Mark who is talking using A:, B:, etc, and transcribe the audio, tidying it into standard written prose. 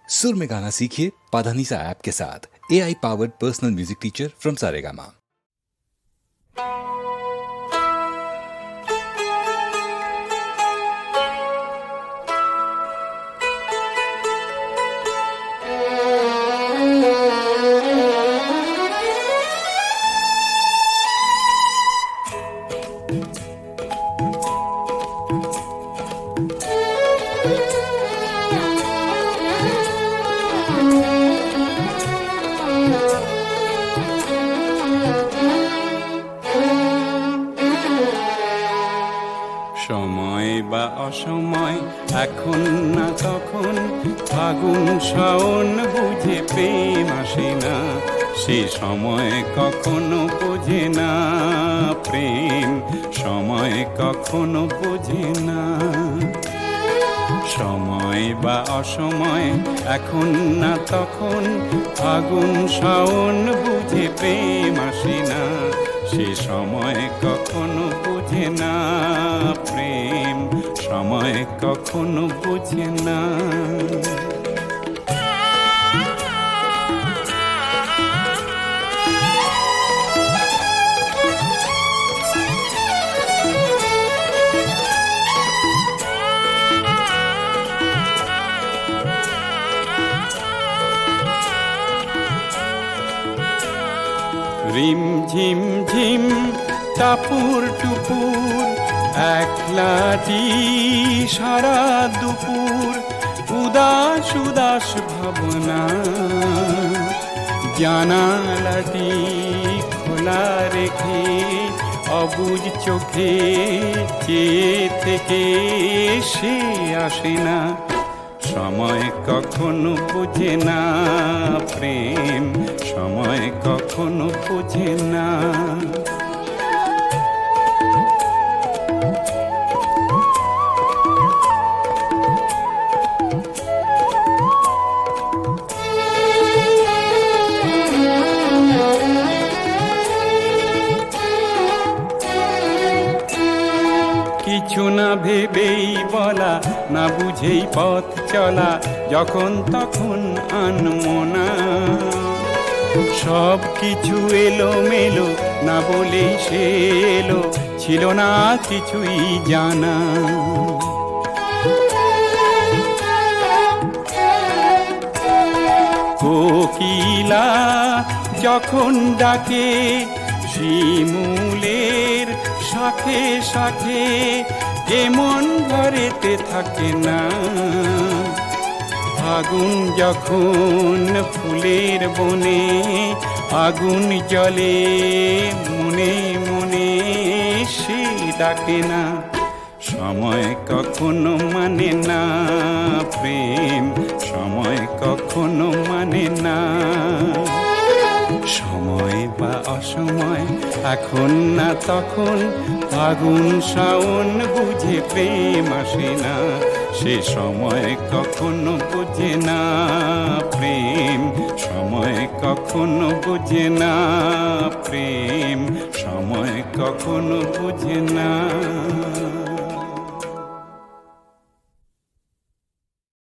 A: सुर में गाना सीखिए पाधानीसा ऐप के साथ। AI powered personal music teacher from Saregama.
B: সময় বা অসময়, এখন না তখন, ফাগুন শাওন বুঝে প্রেম আসে না। সে সময় কখনো বোঝে না প্রেম, সময় কখনো বোঝে না। সময় বা অসময়, এখন না তখন, ফাগুন শাওন বুঝে প্রেম আসে না। সে সময় কখনো বোঝে না প্রেম, সময় কখনো বোঝে না। রিম ঝিম ঝিম টাপুর টুপুর, একলাটি সারা দুপুর, উদাস উদাস ভাবনা, জানালাটি খোলা রেখে অবুঝ চোখে চেয়ে থেকে সে আসে না। সময় কখনো বোঝে না প্রেম, সময় কখনো বোঝে না। কিছু না ভেবেই বলা, না বুঝেই পথ চলা, যখন তখন আনমনা। সব কিছু এলো মেলো, না বলেই সে এলো, ছিল না কিছুই জানা। কোকিলা যখন ডাকে, শিমুলের শাখে শাখে, এমন ঘরেতে থাকে না। আগুন যখন ফুলের বনে, আগুন জ্বলে মনে মনে, সে ডাকে না। সময় কখনো মানে না প্রেম, সময় কখনো মানে না। সময় বা অসময়, এখন না তখন, ফাগুন শাওন বুঝে প্রেম আসে না। সে সময় কখনো বোঝে না প্রেম, সময় কখনো বোঝে না প্রেম, সময় কখনো বোঝে না।